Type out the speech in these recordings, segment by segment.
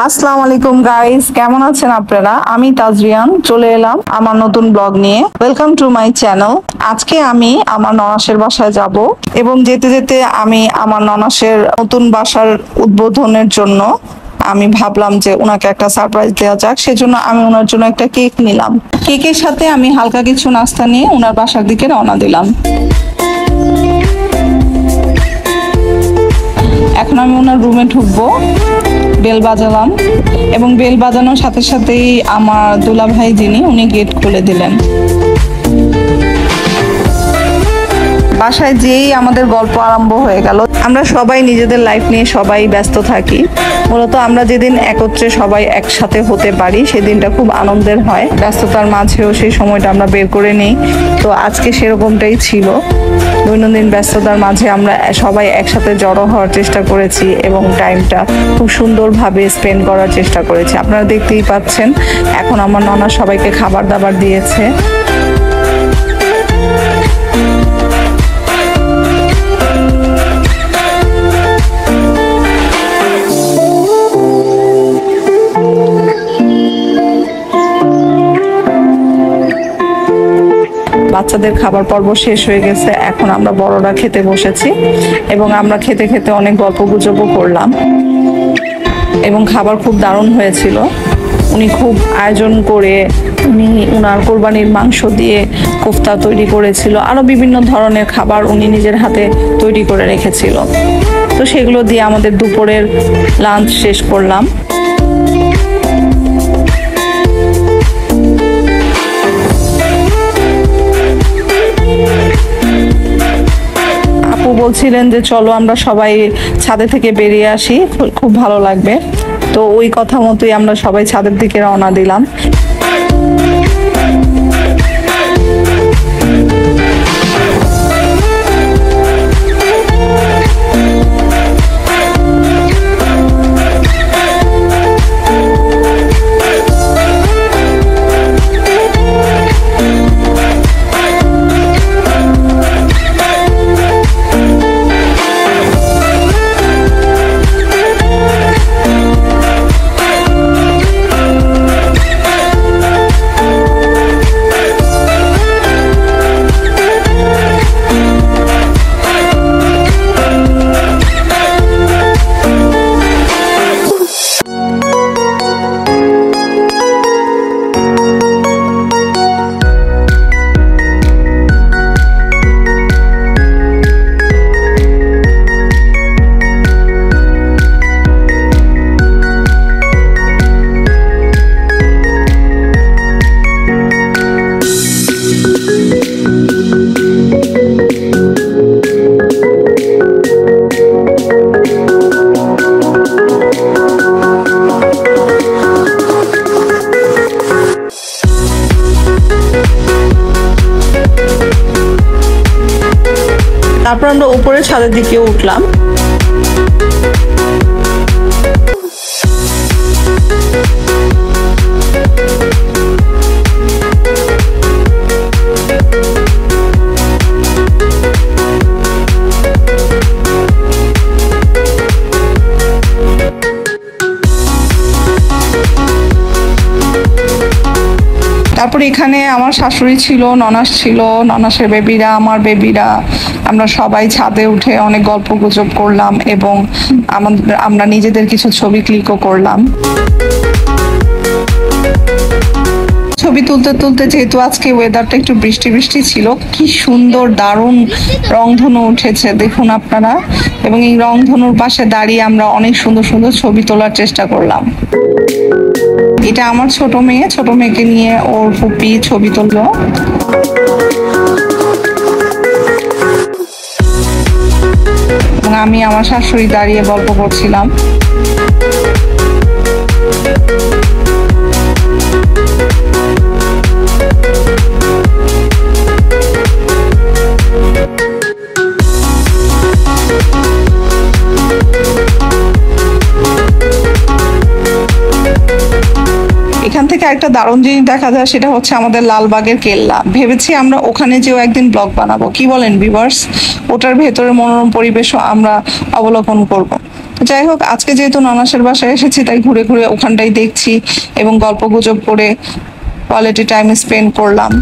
আসসালামু আলাইকুম গাইস, কেমন আছেন আপনারা? আমি তাজরিয়ান চলে এলাম আমার নতুন ব্লগ নিয়ে। Welcome to my channel. আজকে আমি আমার ননাসের বাসায় যাব এবং যেতে যেতে আমি আমার ননাসের নতুন বাসার উদ্বোধনের জন্য আমি ভাবলাম যে ওনাকে একটা সারপ্রাইজ দেওয়া যাক, সেজন্য আমি ওনার জন্য একটা কেক নিলাম। কেকের সাথে আমি হালকা কিছু নাস্তা নিয়ে ওনার বাসার দিকে রওনা দিলাম। এখন আমি ওনার রুমে ঢুকবো। বেল বাজালাম এবং বেল বাজানোর সাথে সাথেই আমার দুলাভাই যিনি উনি গেট খুলে দিলেন। বাসায় যেই আমাদের গল্প আরম্ভ হয়ে গেল। আমরা সবাই নিজেদের লাইফ নিয়ে সবাই ব্যস্ত থাকি। মূলত আমরা যেদিন একত্রে সবাই একসাথে হতে পারি সেদিনটা খুব আনন্দের হয়। ব্যস্ততার মাঝেও সেই সময়টা আমরা বের করে নিই। তো আজকে সেরকমটাই ছিল। দৈনন্দিন ব্যস্ততার মাঝে আমরা সবাই একসাথে জড়ো হওয়ার চেষ্টা করেছি এবং টাইমটা খুব সুন্দরভাবে স্পেন্ড করার চেষ্টা করেছি। আপনারা দেখতেই পাচ্ছেন এখন আমার ননা সবাইকে খাবার দাবার দিয়েছে। বাচ্চাদের খাবার পর্ব শেষ হয়ে গেছে, এখন আমরা বড়রা খেতে বসেছি এবং আমরা খেতে খেতে অনেক গল্প গুজবও করলাম এবং খাবার খুব দারুণ হয়েছিল। উনি খুব আয়োজন করে উনি উনার কোরবানির মাংস দিয়ে কোফতা তৈরি করেছিল, আরো বিভিন্ন ধরনের খাবার উনি নিজের হাতে তৈরি করে রেখেছিল। তো সেগুলো দিয়ে আমাদের দুপুরের লাঞ্চ শেষ করলাম। বলছিলেন যে চলো আমরা সবাই ছাদে থেকে বেরিয়ে আসি, খুব ভালো লাগবে। তো ওই কথা মতোই আমরা সবাই ছাদের দিকে রওনা দিলাম। তারপর আমরা উপরে ছাদের দিকে উঠলাম। তারপরে এখানে আমার শাশুড়ি ছিল, ননাস ছিল, ননাসের বেবিরা, আমার বেবিরা, আমরা সবাই ছাদে উঠে অনেক গল্প গুজব করলাম এবং আমরা নিজেদের কিছু ছবি ক্লিকও করলাম। ছবি তুলতে তুলতে যেহেতু আজকে ওয়েদারটা একটু বৃষ্টি বৃষ্টি ছিল, কি সুন্দর দারুণ রংধনু উঠেছে দেখুন আপনারা, এবং এই রংধনুর পাশে দাঁড়িয়ে আমরা অনেক সুন্দর সুন্দর ছবি তোলার চেষ্টা করলাম। এটা আমার ছোট মেয়েকে নিয়ে ওর ফুপি ছবি তুললো। এবং আমি আমার শাশুড়ি দাঁড়িয়ে গল্প করছিলাম। এখান থেকে একটা দারুণ জিনিস দেখা যায়, সেটা হচ্ছে আমাদের লালবাগের কেল্লা। ভেবেছি আমরা ওখানে যেও একদিন ব্লগ বানাবো, কি বলেন ভিউয়ার্স? ওটার ভেতরে মনোরম পরিবেশও আমরা অবলোকন করব। যাই হোক, আজকে যেহেতু নানাসের বাসায় এসেছি তাই ঘুরে ঘুরে ওখানটাই দেখছি এবং গল্প গুজব করে কোয়ালিটি টাইম স্পেন্ড করলাম।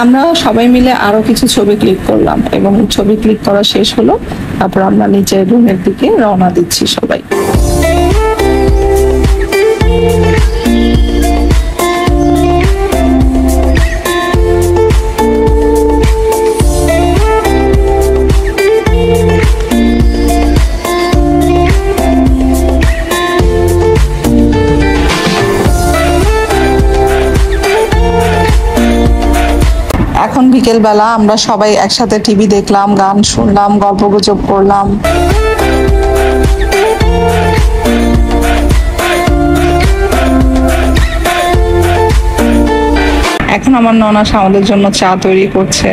আমরা সবাই মিলে আরো কিছু ছবি ক্লিক করলাম এবং ছবি ক্লিক করা শেষ হলো, তারপর আমরা নিচের রুমের দিকে রওনা দিচ্ছি সবাই। এখন বিকেল বেলা আমরা সবাই একসাথে টিভি দেখলাম, গান শুনলাম, গল্পগুজব করলাম। এখন আমার ননাস আমাদের জন্য চা তৈরি করছে।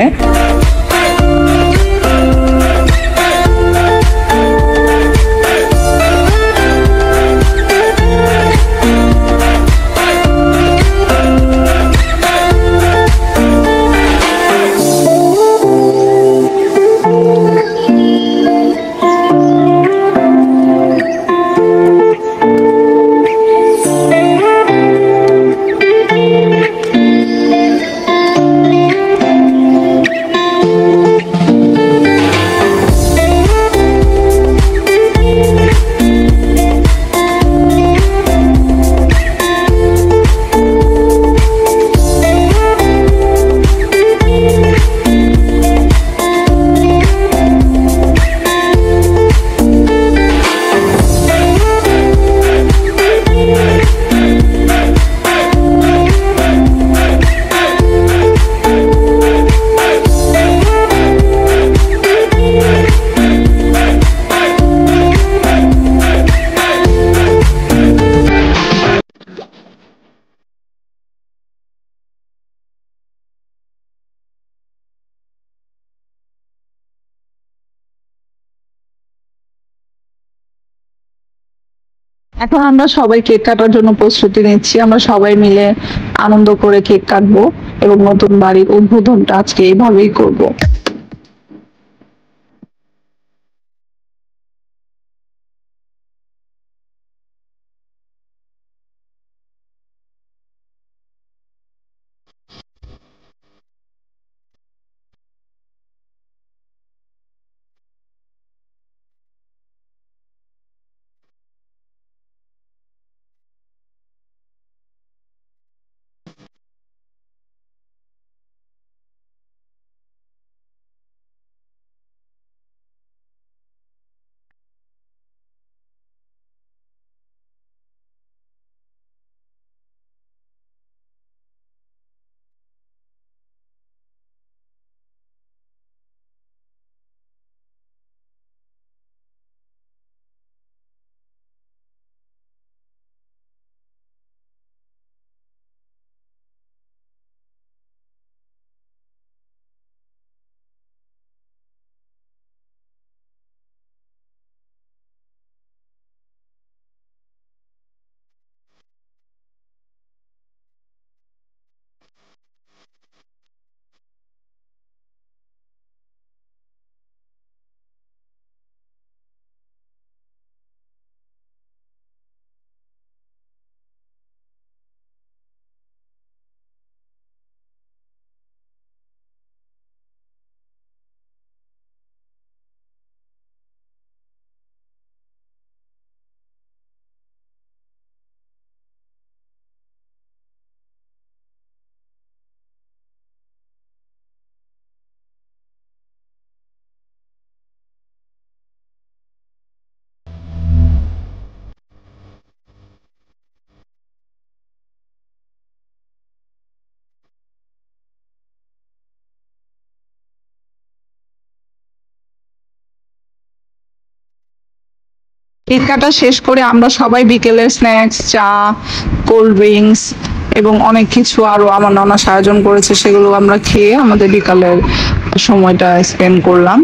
এখন আমরা সবাই কেক কাটার জন্য প্রস্তুতি নিচ্ছি। আমরা সবাই মিলে আনন্দ করে কেক কাটবো এবং নতুন বাড়ির উদ্বোধনটা আজকে এইভাবেই করব। কেক কাটা শেষ করে আমরা সবাই বিকেলের স্ন্যাক্স, চা, কোল্ড ড্রিঙ্কস এবং অনেক কিছু আরো আমার ননাস আয়োজন করেছে, সেগুলো আমরা খেয়ে আমাদের বিকালের সময়টা স্পেন্ড করলাম।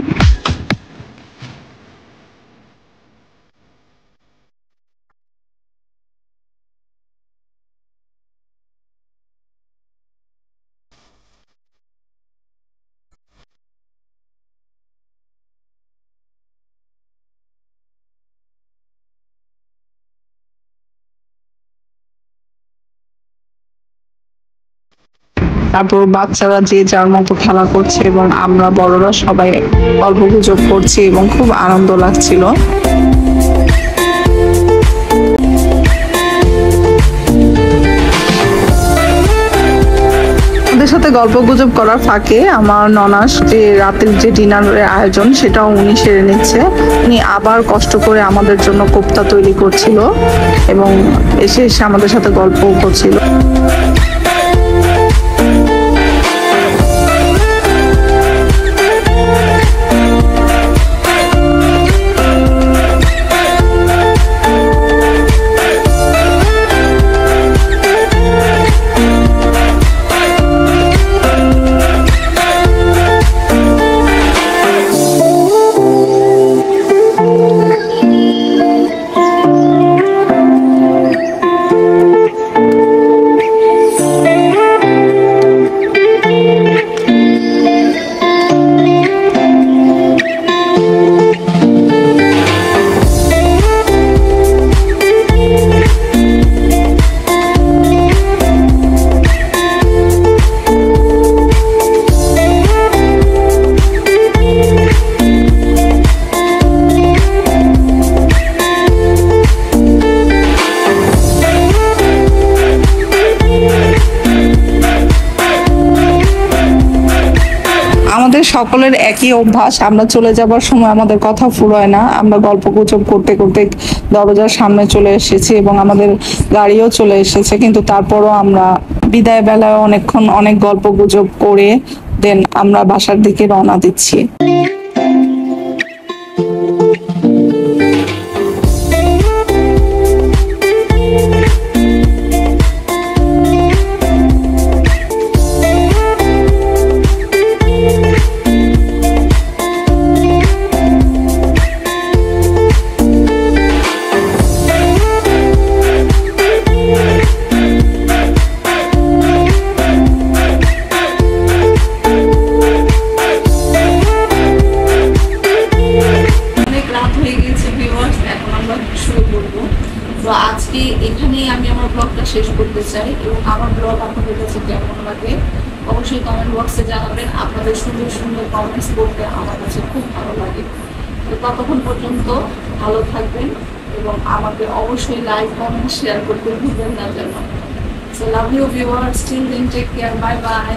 তারপর বাচ্চারা যে যার মতো খেলা করছে এবং আমরা বড়রা সবাই গল্প গুজব করছি এবং খুব আনন্দ লাগছিল। ওদের সাথে গল্প গুজব করার ফাঁকে আমার ননাস যে রাতের যে ডিনারের আয়োজন সেটাও উনি সেরে নিচ্ছে। উনি আবার কষ্ট করে আমাদের জন্য কোপ্তা তৈরি করছিল এবং এসে এসে আমাদের সাথে গল্পও করছিল। আমাদের সকলের একই অভ্যাস, আমরা চলে যাবার সময় আমাদের কথা ফুরোয় না, আমরা গল্প গুজব করতে করতে দরজার সামনে চলে এসেছি এবং আমাদের গাড়িও চলে এসেছে, কিন্তু তারপরও আমরা বিদায় বেলায় অনেকক্ষণ অনেক গল্প গুজব করে দেন আমরা বাসার দিকে রওনা দিচ্ছি। তো আজকে এখানেই আমি আমার ব্লগটা শেষ করতে চাই এবং আমার ব্লগ আপনাদের কাছে কেমন লাগে অবশ্যই কমেন্ট বক্সে জানাবেন। আপনাদের সুন্দর সুন্দর কমেন্টস করতে আমার কাছে খুব ভালো লাগে। তো ততক্ষণ পর্যন্ত ভালো থাকবেন এবং আমাকে অবশ্যই লাইক, কমেন্ট, শেয়ার করতে ভুলবেন না যেন। So love you viewers, till then take care, bye by.